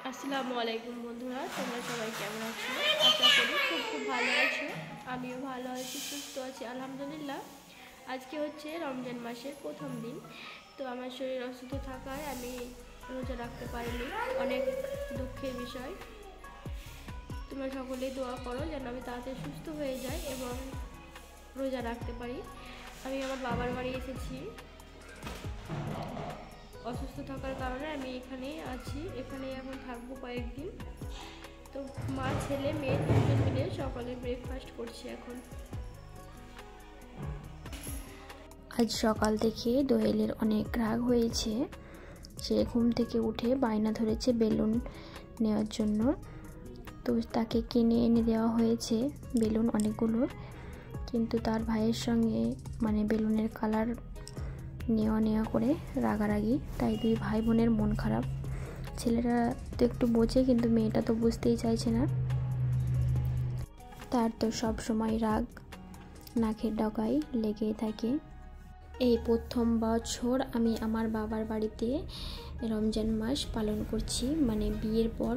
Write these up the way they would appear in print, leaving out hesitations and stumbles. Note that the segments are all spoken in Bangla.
আসসালামু আলাইকুম বন্ধুরা, তোমরা সবাই কেমন আছো? আশা করি খুব ভালো আছো। আমিও ভালো আছি, সুস্থ আছি আলহামদুলিল্লাহ। আজকে হচ্ছে রমজান মাসের প্রথম দিন। তো আমার শরীর অসুস্থ থাকায় আমি রোজা রাখতে পারিনি, অনেক দুঃখের বিষয়। তোমরা সকলেই দোয়া করো যেন আমি তাড়াতাড়ি সুস্থ হয়ে যাই এবং রোজা রাখতে পারি। আমি আমার বাবার বাড়ি এসেছি, অসুস্থ থাকার কারণে আমি এখানেই আছি, এখানে এখন থাকবো কয়েকদিন। তো মা ছেলে মেয়ে দুজন মিলে সকালে ব্রেকফাস্ট করছি এখন। আজ সকাল থেকে দোয়েলের অনেক রাগ হয়েছে। সে ঘুম থেকে উঠে বায়না ধরেছে বেলুন নেওয়ার জন্য। তো তাকে কিনে এনে দেওয়া হয়েছে বেলুন অনেকগুলো, কিন্তু তার ভাইয়ের সঙ্গে বেলুনের কালার নেওয়া করে রাগারাগি, তাই দুই ভাই বোনের মন খারাপ। ছেলেরা তো একটু বোঝে, কিন্তু মেয়েটা তো বুঝতেই চাইছে না। তার তো সব সময় রাগ নাকের ডগায় লেগেই থাকে। এই প্রথম বছর আমি আমার বাবার বাড়িতে রমজান মাস পালন করছি, বিয়ের পর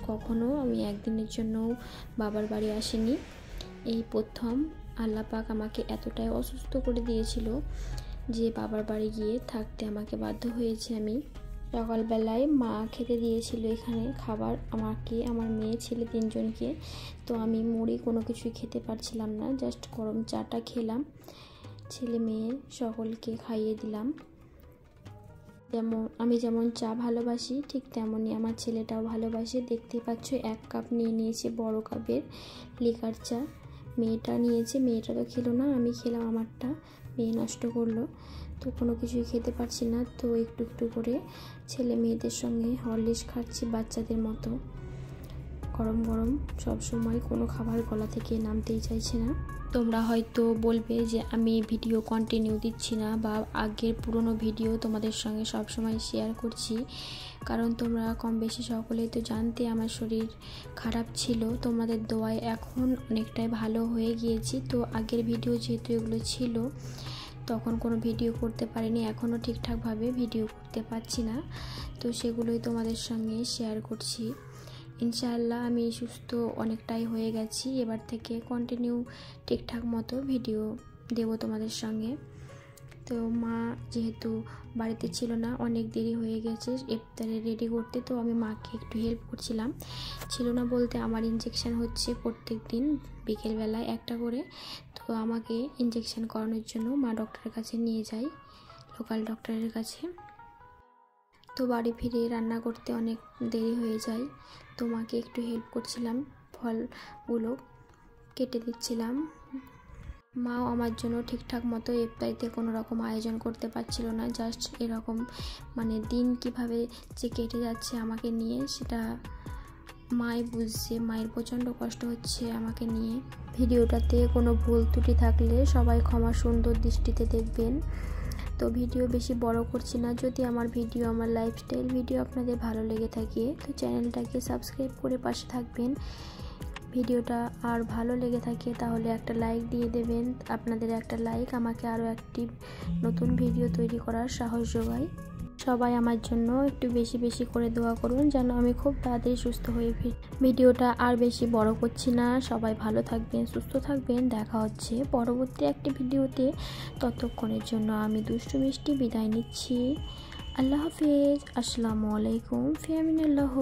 কখনো আমি একদিনের জন্য বাবার বাড়ি আসিনি। এই প্রথম আল্লাহ পাক আমাকে এতটাই অসুস্থ করে দিয়েছিল যে বাবার বাড়ি গিয়ে থাকতে আমাকে বাধ্য হয়েছে। আমি সকালবেলায় মা খেতে দিয়েছিল এখানে খাবার আমাকে, আমার মেয়ে ছেলে তিনজনকে। তো আমি মুড়ি কোনো কিছুই খেতে পারছিলাম না, জাস্ট গরম চাটা খেলাম। ছেলে মেয়ে সকলকে খাইয়ে দিলাম। আমি যেমন চা ভালোবাসি, ঠিক তেমনই আমার ছেলেটাও ভালোবাসে। দেখতে পাচ্ছ 1 কাপ নিয়ে নিয়েছে বড় কাপের লিকার চা। মেয়েটা নিয়েছে, মেয়েটা তো খেলো না, আমি খেলাম আমারটা, মেয়ে নষ্ট করলো। তো কোনো কিছুই খেতে পারছি না, তো একটু একটু করে ছেলে মেয়েদের সঙ্গে হরলিক্স খাচ্ছি বাচ্চাদের মতো। গরম গরম সব সময় কোনো খাবার গলা থেকে নামতেই চাইছে না। তোমরা হয়তো বলবে যে আমি ভিডিও কন্টিনিউ দিচ্ছি না, বা আগের পুরনো ভিডিও তোমাদের সঙ্গে সব সময় শেয়ার করছি, কারণ তোমরা কম বেশি সকলেই তো জানতে আমার শরীর খারাপ ছিল। তোমাদের দোয়ায় এখন অনেকটাই ভালো হয়ে গিয়েছি। তো আগের ভিডিও যেহেতু এগুলো ছিল, তখন কোনো ভিডিও করতে পারিনি, এখনও ঠিকঠাকভাবে ভিডিও করতে পারছি না। তো সেগুলোই তোমাদের সঙ্গে শেয়ার করছি। ইনশাআল্লাহ আমি সুস্থ অনেকটাই হয়ে গেছি, এবার থেকে কন্টিনিউ ঠিকঠাক মতো ভিডিও দেব তোমাদের সঙ্গে। তো মা যেহেতু বাড়িতে ছিল না, অনেক দেরি হয়ে গেছে ইফতারে রেডি করতে, তো আমি মাকে একটু হেল্প করছিলাম। ছিল না বলতে আমার ইনজেকশান হচ্ছে প্রত্যেক দিন বিকেলবেলায় একটা করে। তো আমাকে ইনজেকশান করানোর জন্য মা ডক্টরের কাছে নিয়ে যায়, লোকাল ডক্টরের কাছে। তো বাড়ি ফিরে রান্না করতে অনেক দেরি হয়ে যায়, তো মাকে একটু হেল্প করছিলাম, ফলগুলো কেটে দিচ্ছিলাম। মাও আমার জন্য ঠিকঠাক মতো ইফতারিতে কোনো রকম আয়োজন করতে পারছিল না। জাস্ট এরকম দিন কিভাবে যে কেটে যাচ্ছে আমাকে নিয়ে, সেটা মাই বুঝছে। মায়ের প্রচণ্ড কষ্ট হচ্ছে আমাকে নিয়ে। ভিডিওটাতে কোনো ভুল ত্রুটি থাকলে সবাই ক্ষমা সুন্দর দৃষ্টিতে দেখবেন। তো ভিডিও বেশি বড় করছি না। যদি আমার ভিডিও, আমার লাইফস্টাইল ভিডিও আপনাদের ভালো লেগে থাকে, তো চ্যানেলটাকে সাবস্ক্রাইব করে পাশে থাকবেন। ভিডিওটা আর ভালো লেগে থাকে তাহলে একটা লাইক দিয়ে দেবেন। আপনাদের একটা লাইক আমাকে আরও একটি নতুন ভিডিও তৈরি করার সাহস যোগায়। সবাই আমার জন্য একটু বেশি বেশি করে দোয়া করুন যেন আমি খুব তাড়াতাড়ি সুস্থ হয়ে ফিরি। ভিডিওটা আর বেশি বড় করছি না। সবাই ভালো থাকবেন, সুস্থ থাকবেন। দেখা হচ্ছে পরবর্তী একটি ভিডিওতে। ততক্ষণের জন্য আমি দুষ্টু মিষ্টি বিদায় নিচ্ছি। আল্লাহ হাফেজ। আসসালামু আলাইকুম। ফি আমিনিল্লাহ।